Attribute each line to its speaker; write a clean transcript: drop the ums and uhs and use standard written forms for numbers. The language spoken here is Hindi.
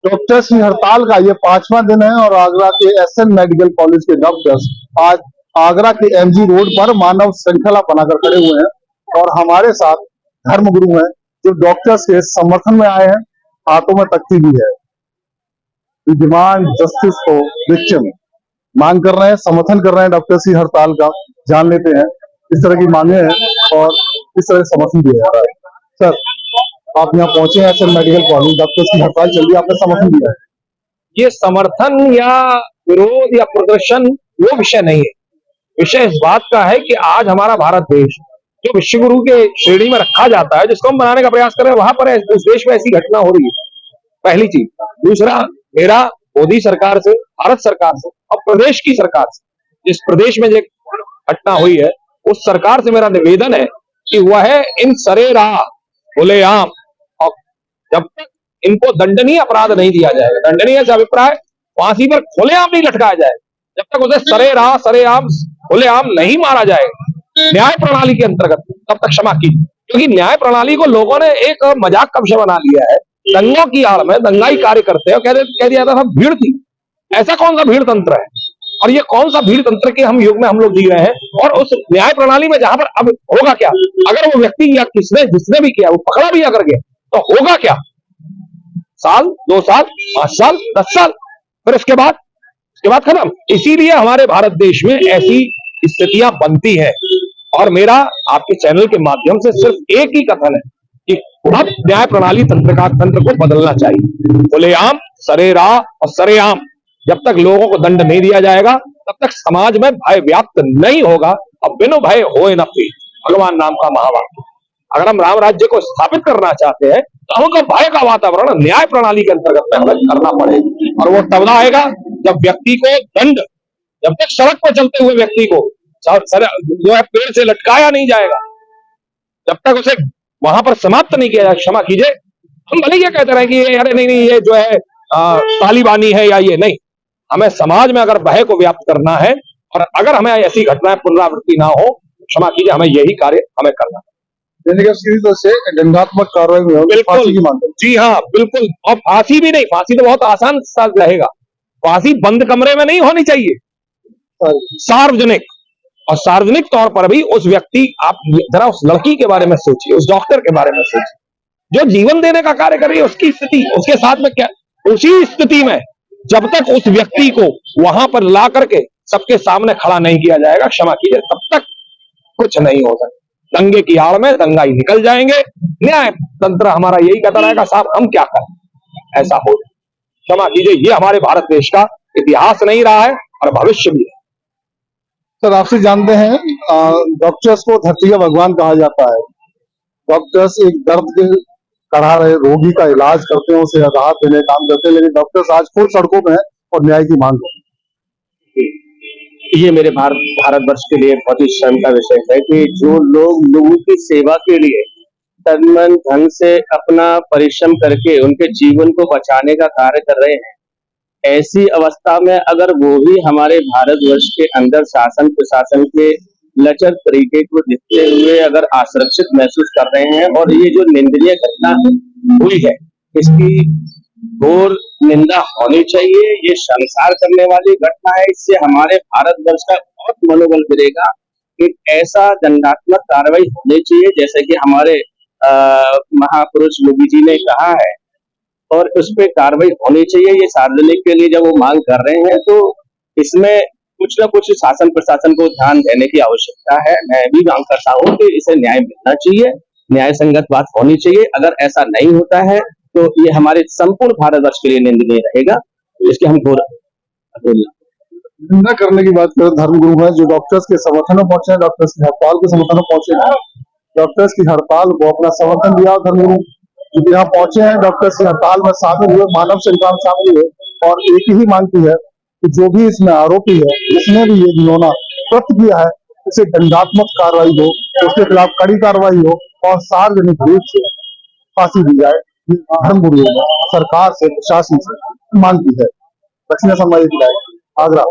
Speaker 1: डॉक्टर्स की हड़ताल का ये 5वां दिन है और आगरा के एसएन मेडिकल कॉलेज के डॉक्टर्स आज आगरा के एमजी रोड पर मानव श्रृंखला बनाकर खड़े हुए हैं और हमारे साथ धर्मगुरु हैं जो डॉक्टर्स के समर्थन में आए हैं। हाथों में तख्ती भी है। डिमांड जस्टिस फॉर विक्टिम मांग कर रहे हैं, समर्थन कर रहे हैं डॉक्टर्स की हड़ताल का। जान लेते हैं इस तरह की मांगे हैं और इस तरह समर्थन दिया जा रहा है। सर, आप यहाँ पहुंचे हैं एसएन मेडिकल कॉलेज, डॉक्टर्स की हड़ताल चल रही है, आपने समर्थन दिया है।
Speaker 2: ये समर्थन या विरोध या प्रदर्शन वो विषय नहीं है। विषय इस बात का है कि आज हमारा भारत देश जो विश्व गुरु के श्रेणी में रखा जाता है, जिसको हम बनाने का प्रयास कर रहे हैं, वहां पर उस देश में ऐसी घटना हो रही है। पहली चीज। दूसरा, मेरा मोदी सरकार से, भारत सरकार से और प्रदेश की सरकार से, जिस प्रदेश में ये घटना हुई है उस सरकार से मेरा निवेदन है कि वह इन सरेराह खुलेआम और जब तक इनको दंडनीय अपराध नहीं दिया जाएगा, दंडनीय से अभिप्राय फांसी पर खुलेआम नहीं लटकाया जाएगा, जब तक उसे सरेराह सरेआम खुलेआम नहीं मारा जाएगा न्याय प्रणाली के अंतर्गत, तब तक क्षमा कीजिए। क्योंकि न्याय प्रणाली को लोगों ने एक मजाक का विषय बना लिया है। दंगों की आड़ में दंगाई कार्य करते हैं, कह दिया था भीड़ थी। ऐसा कौन सा भीड़ तंत्र है और ये कौन सा भीड़ तंत्र के हम युग में हम लोग जी रहे हैं? और उस न्याय प्रणाली में जहां पर अब होगा क्या, अगर वो व्यक्ति या जिसने भी किया वो पकड़ा भी अगर गया तो होगा क्या? साल, 2 साल, 5 साल, 10 साल, फिर उसके बाद खत्म। इसीलिए हमारे भारत देश में ऐसी स्थितियां बनती है और मेरा आपके चैनल के माध्यम से सिर्फ एक ही कथन है कि अब न्याय प्रणाली तंत्र को बदलना चाहिए। खुलेआम, सरेराह और सरेआम जब तक लोगों को दंड नहीं दिया जाएगा तब तक समाज में भय व्याप्त नहीं होगा। अब बिनु भय होए न पी, भगवान नाम का महावाक्य। अगर हम राम राज्य को स्थापित करना चाहते हैं तो हमको भय का वातावरण न्याय प्रणाली के अंतर्गत में हमें करना पड़ेगा। और वो तब आएगा जब व्यक्ति को दंड, जब तक सड़क पर चलते हुए व्यक्ति को जो है पेड़ से लटकाया नहीं जाएगा, जब तक उसे वहां पर समाप्त नहीं किया जाए, क्षमा कीजिए, हम भले ये कहते रहे कि अरे नहीं ये जो है तालिबानी है या ये नहीं। हमें समाज में अगर भय को व्याप्त करना है और अगर हमें ऐसी घटनाएं पुनरावृत्ति ना हो, क्षमा कीजिए, हमें यही कार्य हमें करना
Speaker 1: से दंडात्मक कार्रवाई में फांसी की मांग।
Speaker 2: जी हाँ, बिल्कुल। और फांसी भी नहीं, फांसी तो बहुत आसान सा रहेगा। फांसी बंद कमरे में नहीं होनी चाहिए, सार्वजनिक। और सार्वजनिक तौर पर भी उस व्यक्ति, आप जरा उस लड़की के बारे में सोचिए, उस डॉक्टर के बारे में सोचिए जो जीवन देने का कार्य कर रही है, उसकी स्थिति, उसके साथ में क्या, उसी स्थिति में जब तक उस व्यक्ति को वहां पर ला करके सबके सामने खड़ा नहीं किया जाएगा, क्षमा कीजिए, तब तक कुछ नहीं हो सकता। दंगे की आड़ में दंगाई निकल जाएंगे। न्याय तंत्र हमारा यही कहता रहेगा साहब हम क्या करें, ऐसा हो जाए। क्षमा कीजिए, ये हमारे भारत देश का इतिहास नहीं रहा है और भविष्य भी है।
Speaker 1: सर, आपसे जानते हैं, डॉक्टर्स को धरती का भगवान कहा जाता है। डॉक्टर्स एक दर्द के करा रहे रोगी का इलाज करते हैं, उसे राहत देने का काम करते हैं, लेकिन डॉक्टर्स आज खुद सड़कों में हैं और न्याय की मांग करते हैं।
Speaker 3: ये मेरे भारतवर्ष के लिए बहुत ही शर्म का विषय है कि जो लोग लोगों की सेवा के लिए तन मन धन से अपना परिश्रम करके उनके जीवन को बचाने का कार्य कर रहे हैं, ऐसी अवस्था में अगर वो भी हमारे भारतवर्ष के अंदर शासन प्रशासन के लचर तरीके को देखते हुए अगर असुरक्षित महसूस कर रहे हैं और ये जो निंदनीय घटना हुई है इसकी घोर निंदा होनी चाहिए। ये शर्मसार करने वाली घटना है। इससे हमारे भारतवर्ष का बहुत मनोबल गिरेगा। एक ऐसा दंडात्मक कार्रवाई होनी चाहिए जैसे कि हमारे महापुरुष योगी जी ने कहा है और उस पर कार्रवाई होनी चाहिए। ये सार्वजनिक के लिए जब वो मांग कर रहे हैं तो इसमें कुछ न कुछ शासन प्रशासन को ध्यान देने की आवश्यकता है। मैं भी मांग करता हूँ कि इसे न्याय मिलना चाहिए, न्याय संगत बात होनी चाहिए। अगर ऐसा नहीं होता है तो ये हमारे संपूर्ण भारतवर्ष के लिए निंदनीय रहेगा, इसके हम घोर
Speaker 1: निंदा करने की बात करें। धर्मगुरु है जो डॉक्टर्स के समर्थन में पहुंचे, डॉक्टर्स की हड़ताल के समर्थन में पहुंचे हैं, डॉक्टर्स की हड़ताल को अपना समर्थन दिया। धर्मगुरु जो यहाँ पहुंचे हैं, डॉक्टर्स की हड़ताल में शामिल हुए, मानव श्रृंखला में शामिल हुए और एक ही मांग की है कि जो भी इसमें आरोपी है, जिसने भी ये घिनौना कृत्य किया है, उसे दंडात्मक कार्रवाई हो, उसके खिलाफ कड़ी कार्रवाई हो और सार्वजनिक रूप से फांसी दी जाए। धर्मगुरु सरकार से, प्रशासन से मांग की है। दक्षिण संवाद आगरा।